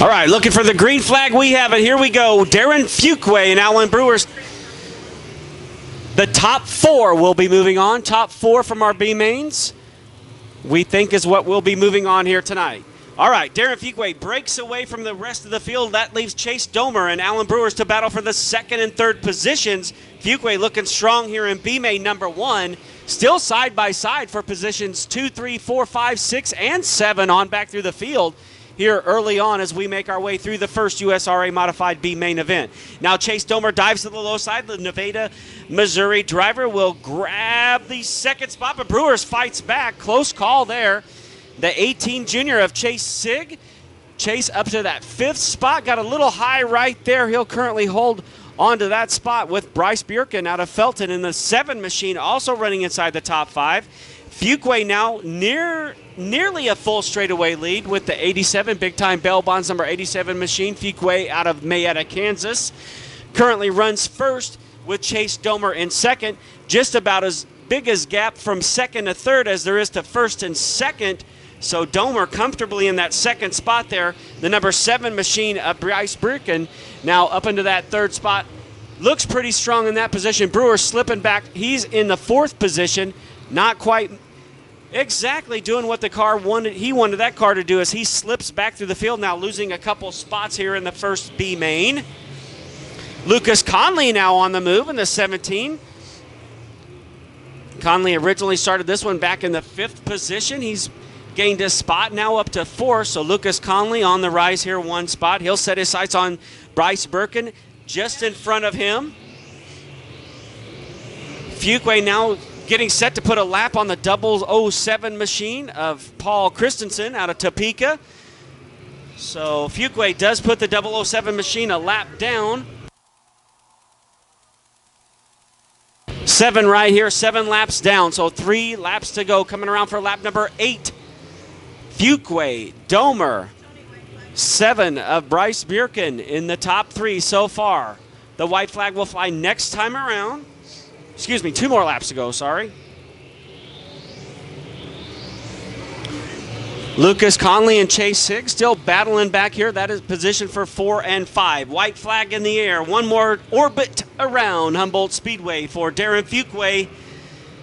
All right, looking for the green flag. We have it. Here we go. Darren Fuquay and Alan Brewers. The top four will be moving on. Top four from our B mains, we think, is what will be moving on here tonight. All right, Darren Fuquay breaks away from the rest of the field. That leaves Chase Domer and Alan Brewers to battle for the second and third positions. Fuquay looking strong here in B main number 1. Still side by side for positions 2, 3, 4, 5, 6, and 7 on back through the field here early on as we make our way through the first USRA Modified B main event. Now Chase Domer dives to the low side. The Nevada, Missouri driver will grab the second spot, but Brewers fights back. Close call there. The 18 junior of Chase Sig. Chase up to that 5th spot. Got a little high right there. He'll currently hold onto that spot with Bryce Bjerken out of Felton in the 7 machine, also running inside the top 5. Fuquay now nearly a full straightaway lead with the 87 big-time bail bonds number 87 machine. Fuquay out of Mayetta, Kansas, currently runs first with Chase Domer in second. Just about as big as gap from second to third as there is to first and second. So Domer comfortably in that second spot there. The number 7 machine of Bryce Bjerken now up into that third spot. Looks pretty strong in that position. Brewer slipping back. He's in the 4th position. Not quite exactly doing what the car wanted. He wanted that car to do as he slips back through the field, now losing a couple spots here in the first B main. Lucas Conley now on the move in the 17. Conley originally started this one back in the 5th position. He's gained a spot, now up to 4. So Lucas Conley on the rise here, 1 spot. He'll set his sights on Bryce Bjerken just in front of him. Fuquay now getting set to put a lap on the 007 machine of Paul Christensen out of Topeka. So Fuquay does put the 007 machine a lap down. 7 right here, 7 laps down. So 3 laps to go, coming around for lap number 8. Fuquay, Domer, 7 of Bryce Bjerken in the top 3 so far. The white flag will fly next time around. Excuse me, 2 more laps to go, sorry. Lucas Conley and Chase Sig still battling back here. That is position for 4 and 5. White flag in the air. 1 more orbit around Humboldt Speedway for Darren Fuquay.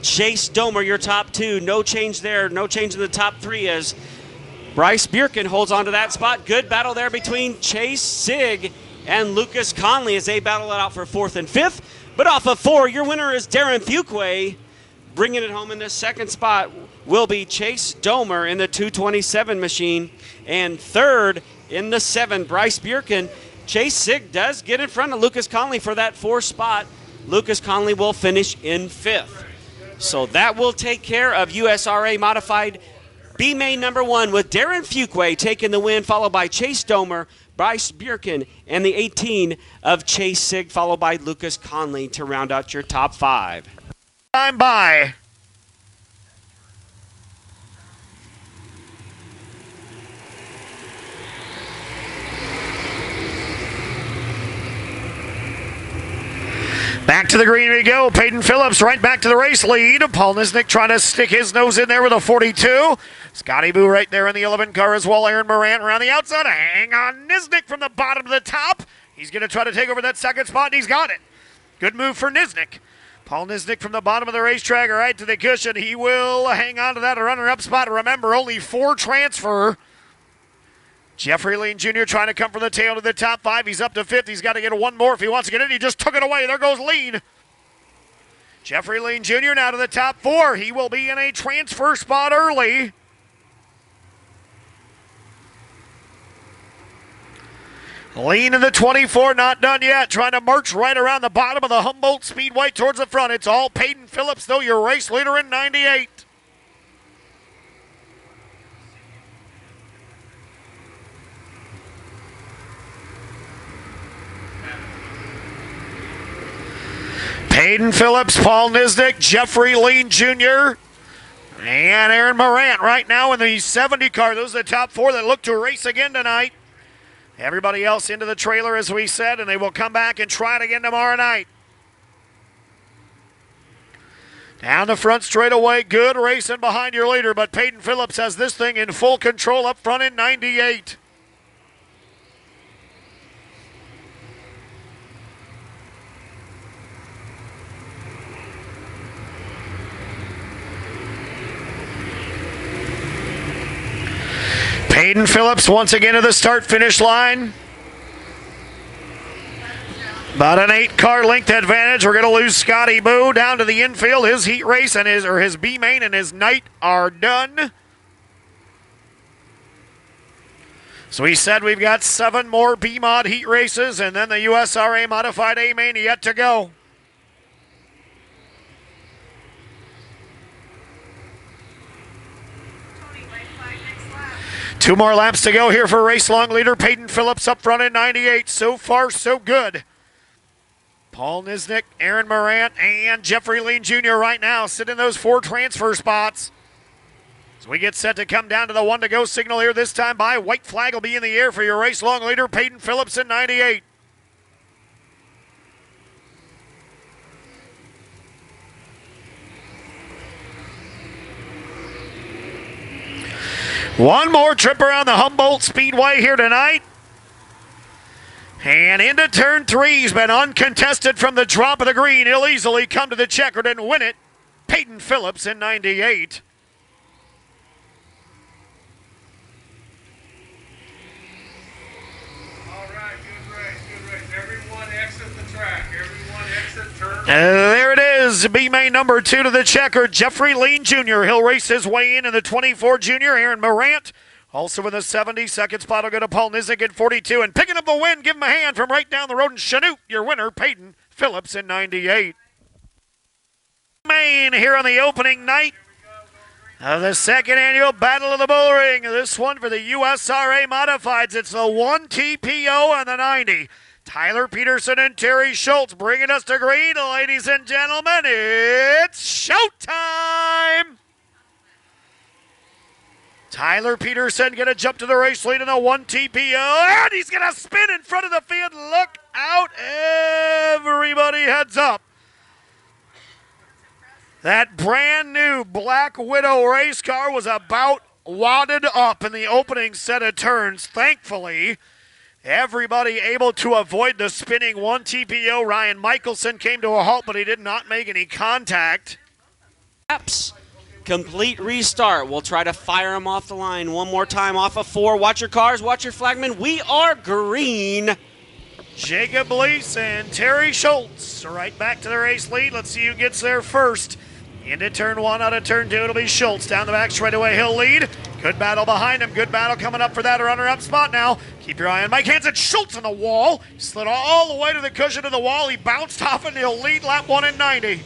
Chase Domer, your top 2. No change there. No change in the top 3 as Bryce Bjerken holds on to that spot. Good battle there between Chase Sig and Lucas Conley as they battle it out for 4th and 5th. But off of 4, your winner is Darren Fuquay. Bringing it home in the 2nd spot will be Chase Domer in the 227 machine. And 3rd in the 7, Bryce Bjerken. Chase Sig does get in front of Lucas Conley for that 4th spot. Lucas Conley will finish in 5th. So that will take care of USRA Modified B main number 1 with Darren Fuquay taking the win, followed by Chase Domer, Bryce Bjerken, and the 18 of Chase Sig, followed by Lucas Conley to round out your top 5. Time by. Back to the green we go. Peyton Phillips right back to the race lead. Paul Nisnik trying to stick his nose in there with a 42. Scotty Boo right there in the 11 car as well. Aaron Morant around the outside. Hang on, Nisnik from the bottom to the top. He's going to try to take over that 2nd spot, and he's got it. Good move for Nisnik. Paul Nisnik from the bottom of the racetrack right to the cushion. He will hang on to that runner-up spot. Remember, only 4 transfer. Jeffrey Lean Jr. trying to come from the tail to the top 5. He's up to 5th. He's got to get 1 more if he wants to get in. He just took it away. There goes Lean. Jeffrey Lean Jr. now to the top 4. He will be in a transfer spot early. Lean in the 24, not done yet. Trying to march right around the bottom of the Humboldt Speedway towards the front. It's all Peyton Phillips, though, your race leader in 98. Peyton Phillips, Paul Nisnik, Jeffrey Lean Jr., and Aaron Morant right now in the 70 car. Those are the top 4 that look to race again tonight. Everybody else into the trailer, as we said, and they will come back and try it again tomorrow night. Down the front straightaway, good racing behind your leader, but Peyton Phillips has this thing in full control up front in 98. Peyton Phillips once again to the start-finish line. About an 8-car length advantage. We're going to lose Scotty Boo down to the infield. His heat race and his B main and his night are done. So we said we've got 7 more B mod heat races, and then the USRA modified A main yet to go. Two more laps to go here for race long leader Peyton Phillips up front in 98. So far, so good. Paul Nisnik, Aaron Morant, and Jeffrey Lean Jr. right now sit in those 4 transfer spots. So we get set to come down to the 1 to go signal here this time by. White flag will be in the air for your race long leader Peyton Phillips in 98. One more trip around the Humboldt Speedway here tonight. And into turn 3, he's been uncontested from the drop of the green. He'll easily come to the checkered and win it. Peyton Phillips in 98. All right, good race. Everyone exit the track. Everyone exit turn. There it is, B main number 2 to the checker, Jeffrey Lean Jr. He'll race his way in the 24 junior, Aaron Morant. Also in the 72nd spot, will go to Paul Nizik at 42. And picking up the win, give him a hand from right down the road in Chanute, your winner, Peyton Phillips in 98. Main here on the opening night of the 2nd annual Battle of the Bull Ring. This one for the USRA Modifieds. It's the 1 TPO and the 90. Tyler Peterson and Terry Schultz bringing us to green. Ladies and gentlemen, it's showtime! Tyler Peterson going to jump to the race lead in the 1 TPO, and he's going to spin in front of the field. Look out, everybody heads up. That brand new Black Widow race car was about wadded up in the opening set of turns. Thankfully, everybody able to avoid the spinning 1 TPO. Ryan Michelson came to a halt, but he did not make any contact. Laps. Complete restart. We'll try to fire him off the line one more time off of 4. Watch your cars, watch your flagman. We are green. Jacob Lease and Terry Schultz right back to the race lead. Let's see who gets there first. Into turn 1, out of turn 2, it'll be Schultz. Down the back straightaway, he'll lead. Good battle behind him. Good battle coming up for that runner-up spot now. Keep your eye on Mike Hansen. Schultz on the wall. Slid all the way to the cushion of the wall. He bounced off and he'll lead lap 1 in 90.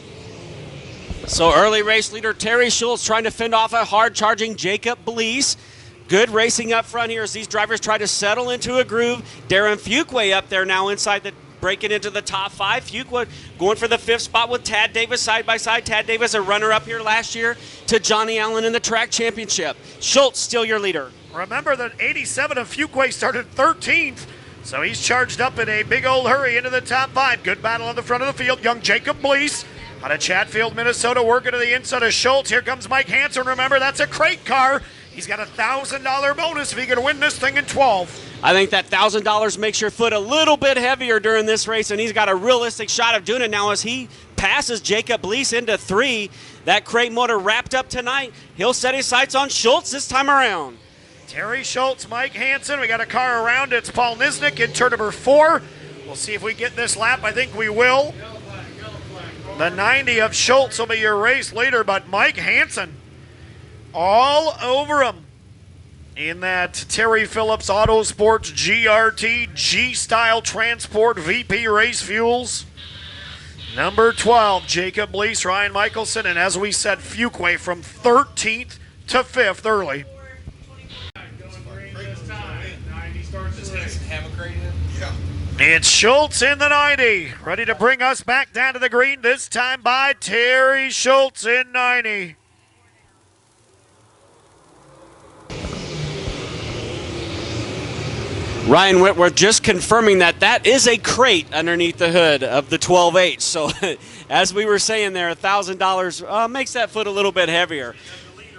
So early race leader Terry Schultz trying to fend off a hard-charging Jacob Blease. Good racing up front here as these drivers try to settle into a groove. Darren Fuquay up there now inside the breaking into the top 5. Fuquay going for the 5th spot with Tad Davis side by side. Tad Davis a runner-up here last year to Johnny Allen in the track championship. Schultz still your leader. Remember that 87 of Fuquay started 13th. So he's charged up in a big old hurry into the top 5. Good battle on the front of the field. Young Jacob Blease out of Chatfield, Minnesota, working to the inside of Schultz. Here comes Mike Hansen. Remember, that's a crate car. He's got a $1,000 bonus if he can win this thing in 12. I think that $1,000 makes your foot a little bit heavier during this race, and he's got a realistic shot of doing it now as he passes Jacob Blease into 3. That crate motor wrapped up tonight. He'll set his sights on Schultz this time around. Terry Schultz, Mike Hansen. We got a car around. It's Paul Nisnik in turn number 4. We'll see if we get this lap. I think we will. The 90 of Schultz will be your race leader, but Mike Hansen all over him in that Terry Phillips Autosports GRT G-Style Transport VP Race Fuels. Number 12, Jacob Blease, Ryan Michelson, and as we said, Fuquay from 13th to 5th early. It's Schultz in the 90, ready to bring us back down to the green, this time by Terry Schultz in 90. Ryan Whitworth just confirming that is a crate underneath the hood of the 12H. So as we were saying there, $1,000 makes that foot a little bit heavier.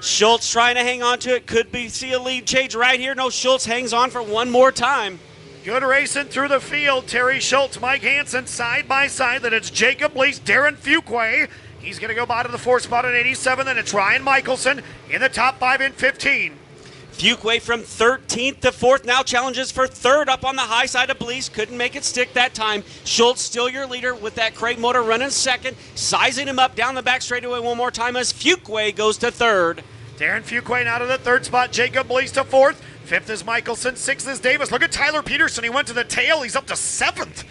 Schultz trying to hang on to it. Could be see a lead change right here. No, Schultz hangs on for one more time. Good racing through the field. Terry Schultz, Mike Hansen side by side. Then it's Jacob Blease, Darren Fuquay. He's going to go by to the 4th spot at 87. Then it's Ryan Michelson in the top 5 in 15. Fuquay from 13th to 4th. Now challenges for 3rd up on the high side of Blease. Couldn't make it stick that time. Schultz still your leader with that crate motor running 2nd. Sizing him up down the back straightaway one more time as Fuquay goes to 3rd. Darren Fuquay now to the 3rd spot. Jacob Blease to 4th. 5th is Michelson. 6th is Davis. Look at Tyler Peterson. He went to the tail. He's up to 7th.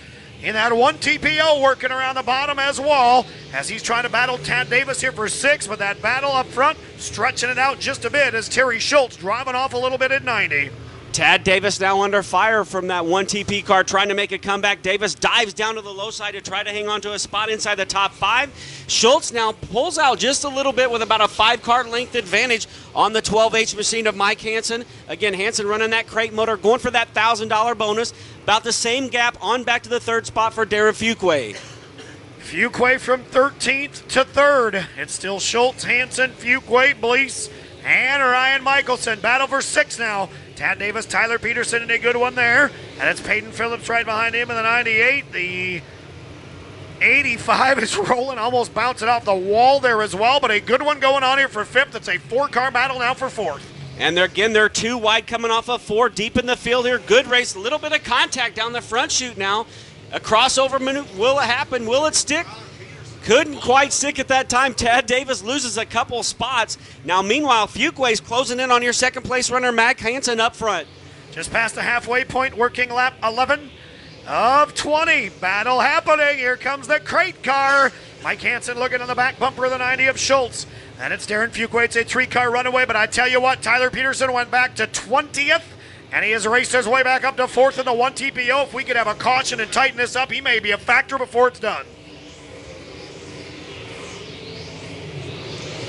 In that one TPO working around the bottom as well as he's trying to battle Tad Davis here for 6th, but that battle up front stretching it out just a bit as Terry Schultz driving off a little bit at 90. Tad Davis now under fire from that one TP car trying to make a comeback. Davis dives down to the low side to try to hang on to a spot inside the top 5. Schultz now pulls out just a little bit with about a 5-car length advantage on the 12H machine of Mike Hansen. Again, Hansen running that crate motor, going for that $1,000 bonus. About the same gap on back to the 3rd spot for Darren Fuquay. Fuquay from 13th to 3rd. It's still Schultz, Hansen, Fuquay, Blease, and Ryan Michelson. Battle for 6 now. Tad Davis, Tyler Peterson, and a good one there. And it's Peyton Phillips right behind him in the 98. The 85 is rolling, almost bouncing off the wall there as well, but a good one going on here for 5th. It's a 4-car battle now for 4th. And they're 2 wide coming off of 4 deep in the field here. Good race, a little bit of contact down the front chute now. A crossover maneuver, will it happen? Will it stick? Couldn't quite stick at that time. Tad Davis loses a couple spots. Now, meanwhile, Fuquay's closing in on your 2nd place runner, Mac Hansen, up front. Just past the halfway point, working lap 11 of 20. Battle happening. Here comes the crate car. Mike Hansen looking on the back bumper of the 90 of Schultz. And it's Darren Fuquay. It's a 3-car runaway, but I tell you what, Tyler Peterson went back to 20th, and he has raced his way back up to 4th in the 1 TPO. If we could have a caution and tighten this up, he may be a factor before it's done.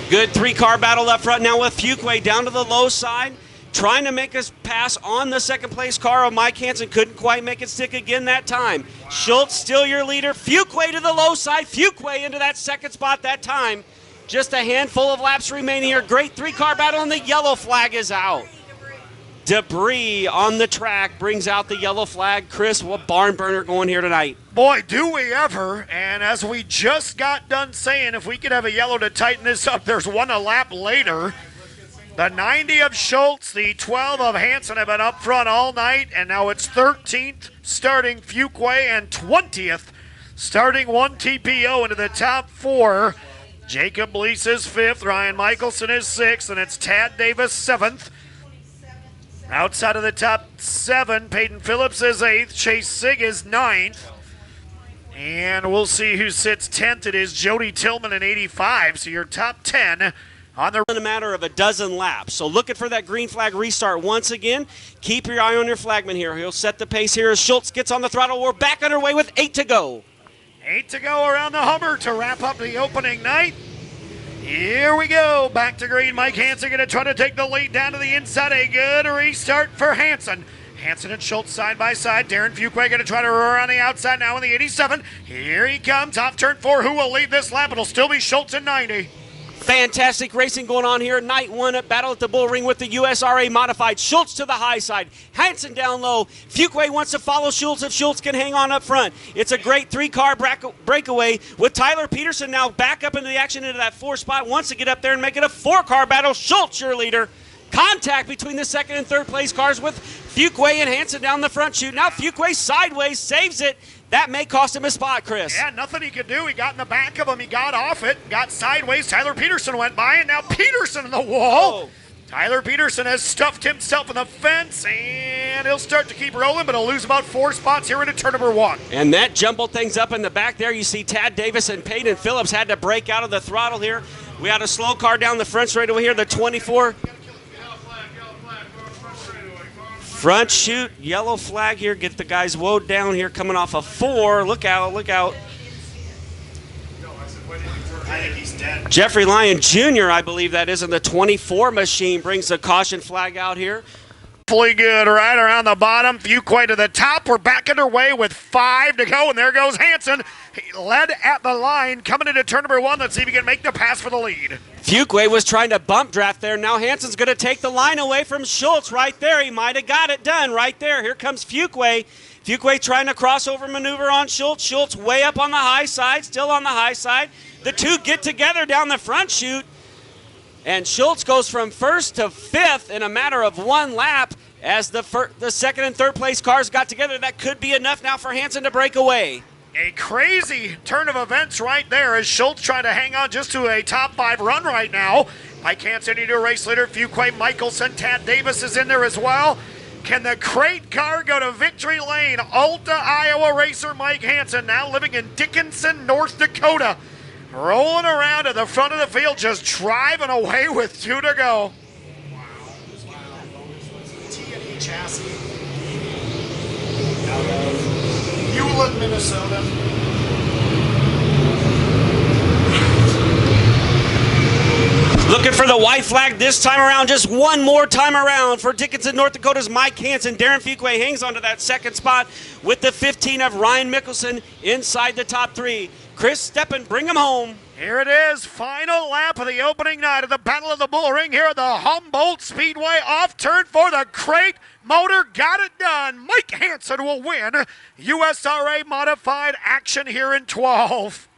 Good 3-car battle up front now with Fuquay down to the low side, trying to make us pass on the 2nd place car of Mike Hansen. Couldn't quite make it stick again that time. Schultz still your leader. Fuquay to the low side. Fuquay into that 2nd spot that time. Just a handful of laps remaining here. Great 3-car battle, and the yellow flag is out. Debris on the track brings out the yellow flag. Chris, what barn burner going here tonight? Boy, do we ever. And as we just got done saying, if we could have a yellow to tighten this up, there's one a lap later. The 90 of Schultz, the 12 of Hansen have been up front all night, and now it's 13th starting Fuquay and 20th starting 1 TPO into the top 4. Jacob Blease is 5th, Ryan Michelson is 6th, and it's Tad Davis 7th. Outside of the top 7, Peyton Phillips is 8th, Chase Sig is 9th. And we'll see who sits 10th. It is Jody Tillman in 85, so your top 10 on the... In a matter of a dozen laps. So looking for that green flag restart once again. Keep your eye on your flagman here. He'll set the pace here as Schultz gets on the throttle. We're back underway with 8 to go. 8 to go around the Hummer to wrap up the opening night. Here we go. Back to green. Mike Hansen going to try to take the lead down to the inside. A good restart for Hansen. Hansen and Schultz side by side. Darren Fuquay going to try to roar on the outside now in the 87. Here he comes. Off turn 4. Who will lead this lap? It'll still be Schultz in 90. Fantastic racing going on here. Night 1 at Battle at the Bull Ring with the USRA modified. Schultz to the high side. Hansen down low. Fuquay wants to follow Schultz if Schultz can hang on up front. It's a great 3-car breakaway with Tyler Peterson now back up into the action into that 4 spot. Wants to get up there and make it a 4-car battle. Schultz your leader. Contact between the 2nd and 3rd place cars with Fuquay and Hansen down the front chute. Now Fuquay sideways saves it. That may cost him a spot, Chris. Yeah, nothing he could do. He got in the back of him. He got off it, got sideways. Tyler Peterson went by, and now Peterson in the wall. Oh. Tyler Peterson has stuffed himself in the fence, and he'll start to keep rolling, but he'll lose about 4 spots here into turn number 1. And that jumbled things up in the back there. You see Tad Davis and Peyton Phillips had to break out of the throttle here. We had a slow car down the front straightaway here, the 24. Front chute, yellow flag here. Get the guys woed down here coming off of 4. Look out, look out. I think he's dead. Jeffrey Lyon Jr., I believe that is, in the 24 machine, brings the caution flag out here. Fully good right around the bottom. Fuquay to the top. We're back underway with 5 to go, and there goes Hansen. He led at the line coming into turn number 1. Let's see if he can make the pass for the lead. Fuquay was trying to bump draft there. Now Hansen's going to take the line away from Schultz right there. He might have got it done right there. Here comes Fuquay. Fuquay trying to crossover maneuver on Schultz. Schultz way up on the high side, still on the high side. The two get together down the front chute. And Schultz goes from first to fifth in a matter of one lap as the second and third place cars got together. That could be enough now for Hansen to break away. A crazy turn of events right there as Schultz trying to hang on just to a top 5 run right now. Mike Hansen into race leader. Fuquay Michelson, Tad Davis is in there as well. Can the crate car go to victory lane? Alta, Iowa racer Mike Hansen, now living in Dickinson, North Dakota. Rolling around at the front of the field, just driving away with 2 to go. T&E chassis out of Hewlett, Minnesota. Looking for the white flag this time around, just one more time around for Dickinson, North Dakota's Mike Hansen. Darren Fuquay hangs onto that second spot with the 15 of Ryan Mickelson inside the top 3. Chris Steppen, bring him home. Here it is, final lap of the opening night of the Battle of the Bull Ring here at the Humboldt Speedway. Off turn for the crate motor, got it done. Mike Hansen will win USRA modified action here in 12.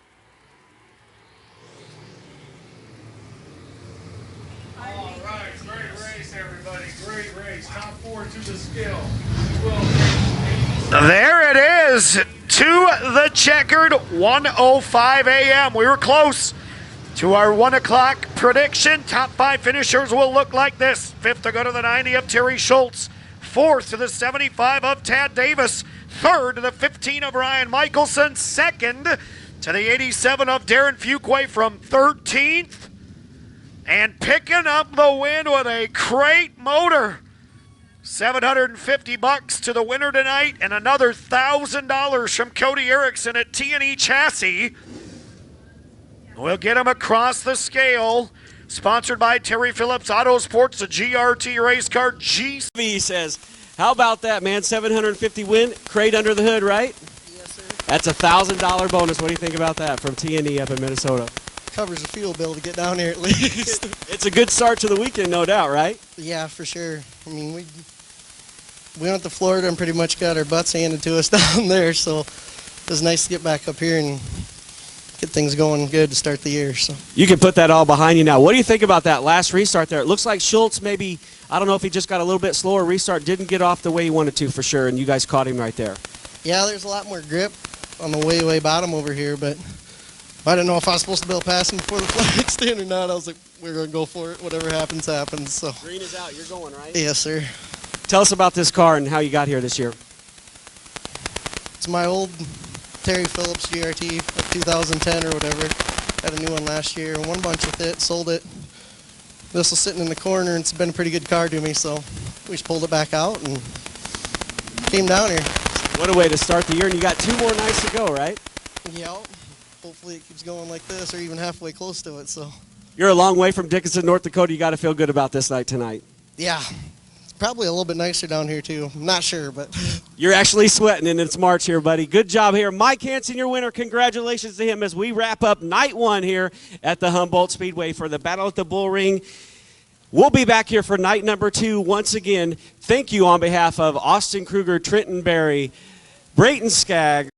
All right, great race, everybody. Great race. Top 4 to the scale. There it is, to the checkered 1:05 a.m. We were close to our 1 o'clock prediction. Top 5 finishers will look like this. 5th to go to the 90 of Terry Schultz. 4th to the 75 of Tad Davis. 3rd to the 15 of Ryan Michelson. 2nd to the 87 of Darren Fuquay from 13th. And picking up the win with a crate motor. $750 to the winner tonight, and another $1,000 from Cody Erickson at T&E Chassis. We'll get him across the scale. Sponsored by Terry Phillips Auto Sports, the GRT race car G. He says, how about that, man? 750 win, crate under the hood, right? Yes, sir. That's a $1,000 bonus. What do you think about that from T&E up in Minnesota? Covers the fuel bill to get down here at least. It's a good start to the weekend, no doubt, right? Yeah, for sure. I mean, we went to Florida and pretty much got our butts handed to us down there, so it was nice to get back up here and get things going good to start the year. So You can put that all behind you now. What do you think about that last restart there? It looks like Schultz maybe, I don't know if he just got a little bit slower restart, didn't get off the way he wanted to for sure, and you guys caught him right there. yeah, there's a lot more grip on the way bottom over here, but I didn't know if I was supposed to be able to pass him before the flag stand or not. I was like, we're going to go for it. Whatever happens, happens. So Green is out. You're going, right? yes, sir. Tell us about this car and how you got here this year. It's my old Terry Phillips GRT, like 2010 or whatever. Had a new one last year. Won a bunch with it, sold it. This was sitting in the corner, and it's been a pretty good car to me, so we just pulled it back out and came down here. What a way to start the year, and you got 2 more nights to go, right? Yeah, hopefully it keeps going like this or even halfway close to it. So You're a long way from Dickinson, North Dakota. You got to feel good about this night tonight. yeah, it's probably a little bit nicer down here too. I'm not sure, but You're actually sweating, and it's March here, buddy. Good job here. Mike Hansen, your winner. Congratulations to him as we wrap up night 1 here at the Humboldt Speedway for the Battle at the Bull Ring. We'll be back here for night number 2 once again. Thank you on behalf of Austin Kruger, Trenton Berry, Brayton Skaggs.